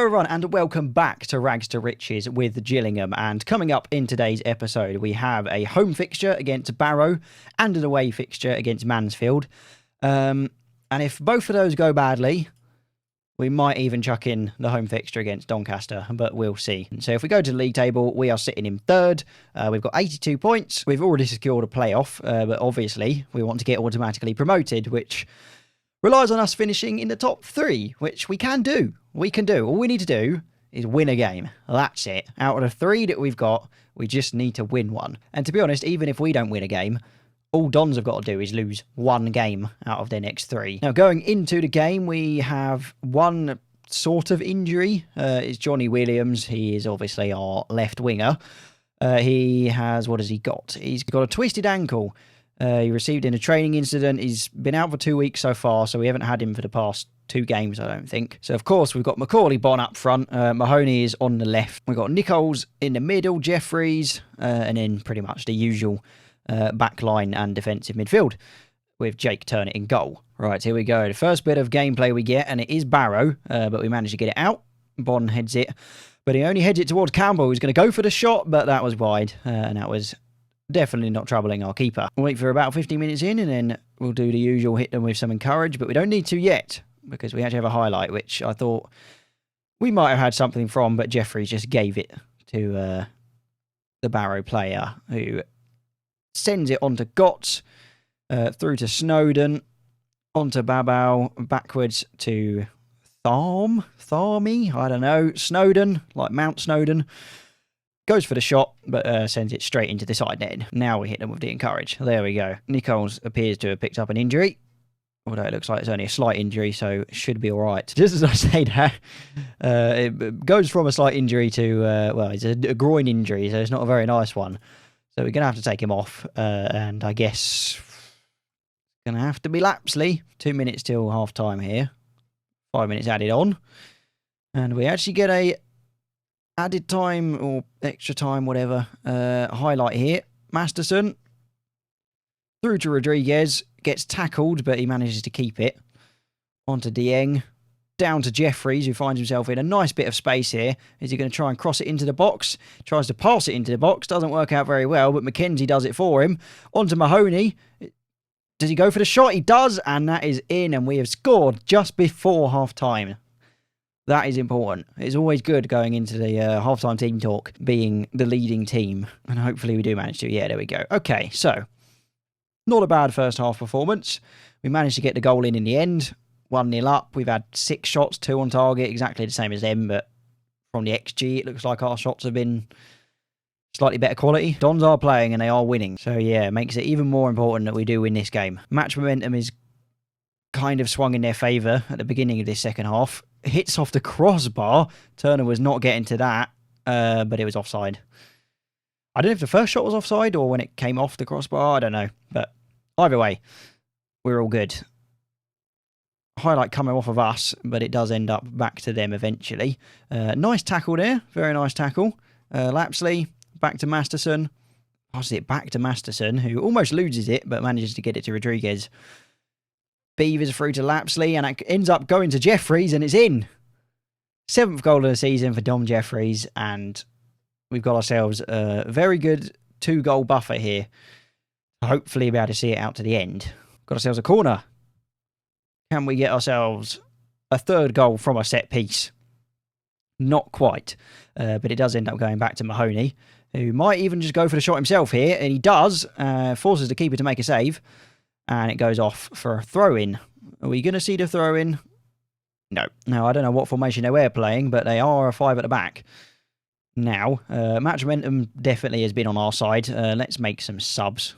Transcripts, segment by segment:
everyone, and welcome back to Rags to Riches with Gillingham. And coming up in today's episode, we have a home fixture against Barrow and an away fixture against Mansfield. And if both of those go badly, we might even chuck in the home fixture against Doncaster, but we'll see. So if we go to the league table, we are sitting in third. We've got 82 points. We've already secured a playoff, but obviously we want to get automatically promoted, which relies on us finishing in the top three, which we can do. We can do. All we need to do is win a game. That's it. Out of the three that we've got, we just need to win one. And to be honest, even if we don't win a game, all Dons have got to do is lose one game out of their next three. Now, going into the game, we have one sort of injury. It's Johnny Williams. He is obviously our left winger. He has, what has he got? He's got a twisted ankle. He received in a training incident. He's been out for 2 weeks so far, so we haven't had him for the past 2 games, I don't think. So, of course, we've got Macaulay Bonne up front. Mahoney is on the left. We've got Nichols in the middle, Jeffries, and then pretty much the usual back line and defensive midfield with Jake Turner in goal. Right, here we go. The first bit of gameplay we get, and it is Barrow, but we managed to get it out. Bonne heads it, but he only heads it towards Campbell, who's going to go for the shot, but that was wide, and that was definitely not troubling our keeper. We'll wait for about 15 minutes in, and then we'll do the usual, hit them with some encourage, but we don't need to yet, because we actually have a highlight, which I thought we might have had something from, but Jeffries just gave it to the Barrow player, who sends it on to Gotts, through to Snowden, onto Babao, backwards to Tharmy, I don't know, Snowden, like Mount Snowden. Goes for the shot, but sends it straight into the side net. Now we hit them with the encourage. There we go. Nichols appears to have picked up an injury, although it looks like it's only a slight injury, so it should be all right. Just as I say that, it goes from a slight injury to, well, it's a groin injury, so it's not a very nice one. So we're going to have to take him off, and I guess it's going to have to be Lapsley. 2 minutes till half-time here. 5 minutes added on. And we actually get a added time or extra time, whatever, highlight here. Masterson through to Rodriguez, gets tackled, but he manages to keep it. On to Dieng, down to Jeffries, who finds himself in a nice bit of space here. Is he going to try and cross it into the box? Tries to pass it into the box, doesn't work out very well, but McKenzie does it for him. On to Mahoney. Does he go for the shot? He does, and that is in, and we have scored just before half-time. That is important. It's always good going into the halftime team talk, being the leading team. And hopefully we do manage to. Yeah, there we go. Okay, so not a bad first half performance. We managed to get the goal in the end. 1-0 up. We've had 6 shots, 2 on target, exactly the same as them. But from the XG, it looks like our shots have been slightly better quality. Dons are playing and they are winning. So yeah, it makes it even more important that we do win this game. Match momentum is kind of swung in their favour at the beginning of this second half. Hits off the crossbar. Turner was not getting to that, but it was offside. I don't know if the first shot was offside or when it came off the crossbar. I don't know. But either way, we're all good. Highlight coming off of us, but it does end up back to them eventually. Nice tackle there. Very nice tackle. Lapsley, back to Masterson. Passes it back to Masterson, who almost loses it, but manages to get it to Rodriguez. Beavers through to Lapsley, and it ends up going to Jeffries, and it's in. 7th goal of the season for Dom Jeffries, and we've got ourselves a very good 2-goal buffer here. Hopefully be able to see it out to the end. Got ourselves a corner. Can we get ourselves a 3rd goal from a set piece? Not quite, but it does end up going back to Mahoney, who might even just go for the shot himself here, and he does, forces the keeper to make a save. And it goes off for a throw-in. Are we going to see the throw-in? No. Now, I don't know what formation they were playing, but they are a 5 at the back. Now, match momentum definitely has been on our side. Let's make some subs.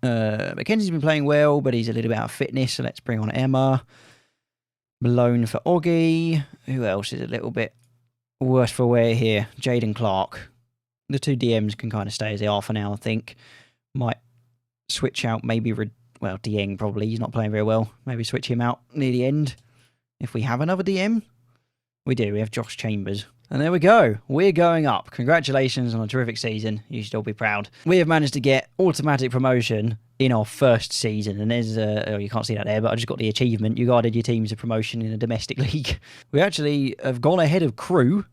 Mackenzie's been playing well, but he's a little bit out of fitness, so let's bring on Emma. Malone for Oggy. Who else is a little bit worse for wear here? Jaden Clark. The 2 DMs can kind of stay as they are for now, I think. Might switch out maybe, well, Dieng probably. He's not playing very well. Maybe switch him out near the end. If we have another DM. We do. We have Josh Chambers. And there we go. We're going up. Congratulations on a terrific season. You should all be proud. We have managed to get automatic promotion in our first season. And there's, oh, you can't see that there, but I just got the achievement. You guided your team to promotion in a domestic league. We actually have gone ahead of Crew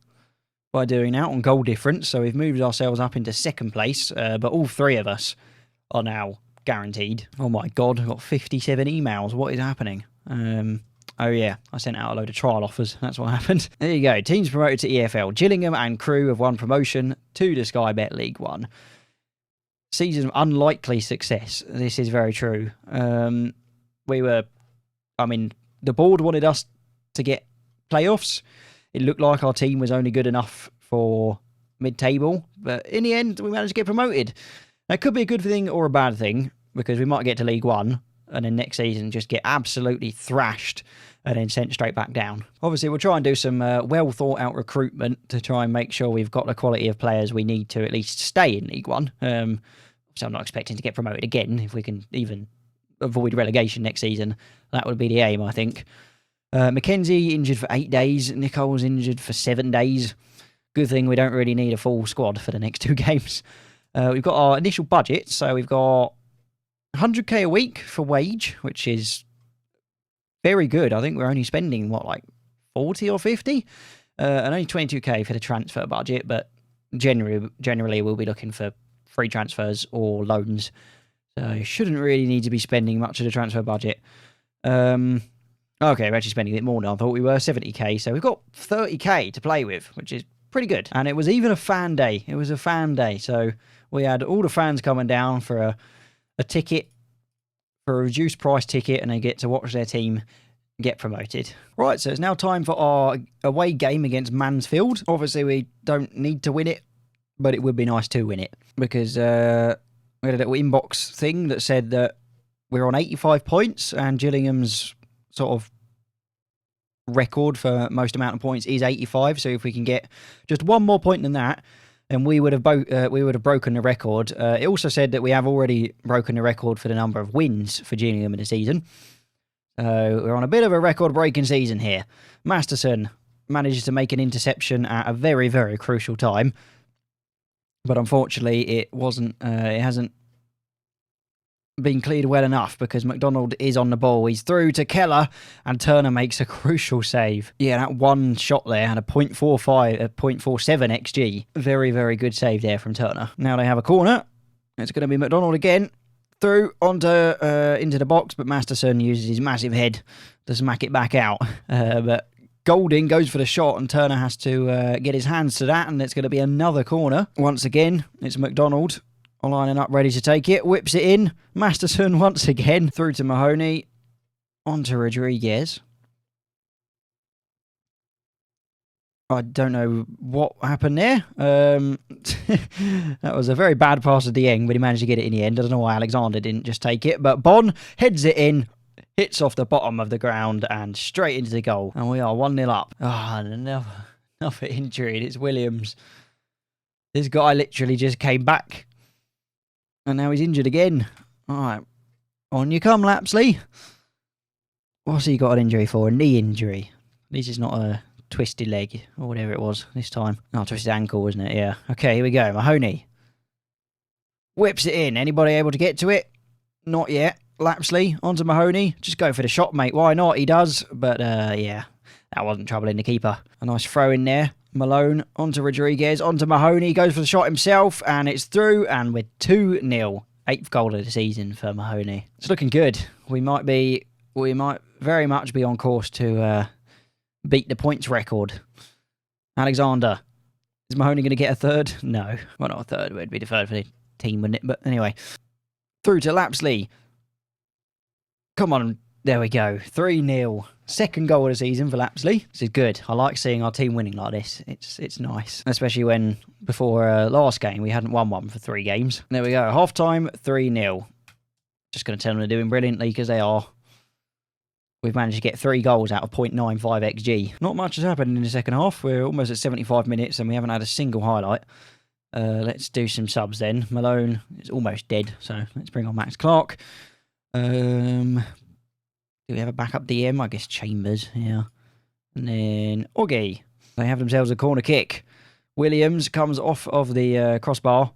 by doing that on goal difference. So we've moved ourselves up into second place. But all three of us are now guaranteed. Oh my God, I've got 57 emails. What is happening? Oh yeah, I sent out a load of trial offers. That's what happened. There you go. Teams promoted to EFL. Gillingham and Crew have won promotion to the Sky Bet League One. Season of unlikely success. This is very true. The board wanted us to get playoffs. It looked like our team was only good enough for mid-table, but in the end, we managed to get promoted. That could be a good thing or a bad thing, because we might get to League One and then next season just get absolutely thrashed and then sent straight back down. Obviously, we'll try and do some well-thought-out recruitment to try and make sure we've got the quality of players we need to at least stay in League One. So I'm not expecting to get promoted again. If we can even avoid relegation next season, that would be the aim, I think. Mackenzie injured for 8 days. Nicole's injured for 7 days. Good thing we don't really need a full squad for the next 2 games. We've got our initial budget, so we've got 100k a week for wage, which is very good. I think we're only spending, 40 or 50? And only 22k for the transfer budget, but generally we'll be looking for free transfers or loans. So you shouldn't really need to be spending much of the transfer budget. Okay, we're actually spending a bit more than I thought we were, 70k. So we've got 30k to play with, which is pretty good. And it was even a fan day. It was a fan day. So we had all the fans coming down for a ticket, for a reduced price ticket, and they get to watch their team get promoted. Right, so it's now time for our away game against Mansfield. Obviously, we don't need to win it, but it would be nice to win it, because we had a little inbox thing that said that we're on 85 points, and Gillingham's sort of record for most amount of points is 85. So if we can get just one more point than that, and we would have broken the record. It also said that we have already broken the record for the number of wins for Gillingham in the season. We're on a bit of a record-breaking season here. Masterson manages to make an interception at a very, very crucial time, but unfortunately, it wasn't. It hasn't been cleared well enough, because McDonald is on the ball. He's through to Keller, and Turner makes a crucial save. Yeah, that one shot there had a 0.47 XG. Very, very good save there from Turner. Now they have a corner. It's going to be McDonald again. Through onto into the box, but Masterson uses his massive head to smack it back out. But Golding goes for the shot, and Turner has to get his hands to that, and it's going to be another corner. Once again, it's McDonald lining up ready to take it, whips it in. Masterson once again through to Mahoney, onto Rodriguez. I don't know what happened there. That was a very bad pass at the end, but he managed to get it in the end. I don't know why Alexander didn't just take it, but Bon heads it in, hits off the bottom of the ground and straight into the goal. And we are 1-0 up. Another injury, and it's Williams. This guy literally just came back, and now he's injured again. All right, on you come, Lapsley. What's he got an injury for? A knee injury. At least it's not a twisted leg or whatever it was this time. Oh, twisted ankle, wasn't it? Yeah. Okay, here we go. Mahoney whips it in. Anybody able to get to it? Not yet. Lapsley onto Mahoney. Just go for the shot, mate. Why not? He does. But yeah, that wasn't troubling the keeper. A nice throw in there. Malone onto Rodriguez, onto Mahoney. Goes for the shot himself, and it's through, and we're 2-0. 8th goal of the season for Mahoney. It's looking good. We might very much be on course to beat the points record. Alexander. Is Mahoney going to get a third? No. Well, not a third. It would be the third for the team, wouldn't it? But anyway. Through to Lapsley. Come on. There we go. 3-0. 2nd goal of the season for Lapsley. This is good. I like seeing our team winning like this. It's nice. Especially when, before last game, we hadn't won one for 3 games. There we go. Half-time, 3-0. Just going to tell them they're doing brilliantly, because they are. We've managed to get 3 goals out of 0.95 XG. Not much has happened in the second half. We're almost at 75 minutes and we haven't had a single highlight. Let's do some subs then. Malone is almost dead, so let's bring on Max Clark. Do we have a backup DM? I guess Chambers, yeah. And then Oggy. They have themselves a corner kick. Williams comes off of the crossbar.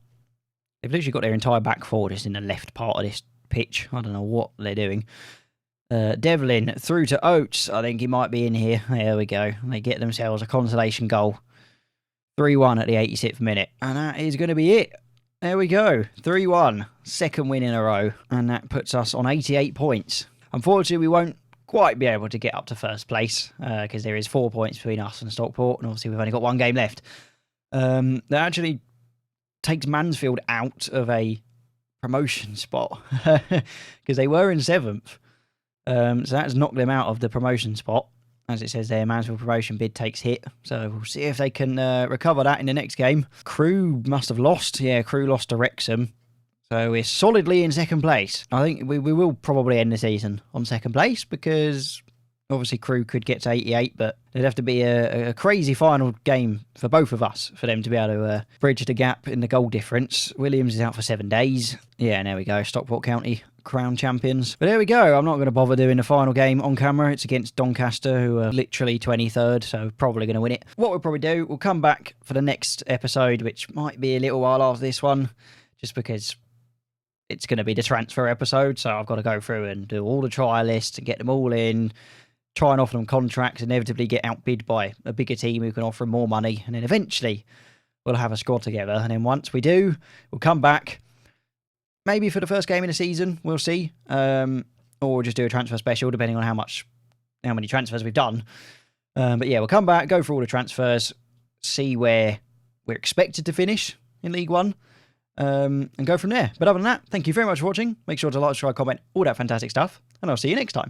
They've literally got their entire back four just in the left part of this pitch. I don't know what they're doing. Devlin through to Oates. I think he might be in here. There we go. They get themselves a consolation goal. 3-1 at the 86th minute. And that is going to be it. There we go. 3-1. Second win in a row. And that puts us on 88 points. Unfortunately, we won't quite be able to get up to first place because there is 4 points between us and Stockport. And obviously, we've only got one game left. That actually takes Mansfield out of a promotion spot because they were in 7th. So that's knocked them out of the promotion spot. As it says there, Mansfield promotion bid takes hit. So we'll see if they can recover that in the next game. Crewe must have lost. Yeah, Crewe lost to Wrexham. So we're solidly in second place. I think we will probably end the season on second place because obviously Crewe could get to 88, but there'd have to be a crazy final game for both of us for them to be able to bridge the gap in the goal difference. Williams is out for 7 days. Yeah, and there we go. Stockport County crown champions. But there we go. I'm not going to bother doing the final game on camera. It's against Doncaster, who are literally 23rd, so probably going to win it. What we'll probably do, we'll come back for the next episode, which might be a little while after this one, just because it's going to be the transfer episode, so I've got to go through and do all the trial lists and get them all in, try and offer them contracts, inevitably get outbid by a bigger team who can offer them more money, and then eventually we'll have a squad together. And then once we do, we'll come back, maybe for the first game in the season, we'll see, or we'll just do a transfer special, depending on how many transfers we've done. But yeah, we'll come back, go through all the transfers, see where we're expected to finish in League One, and go from there. But other than that, thank you very much for watching. Make sure to like, subscribe, comment, all that fantastic stuff, and I'll see you next time.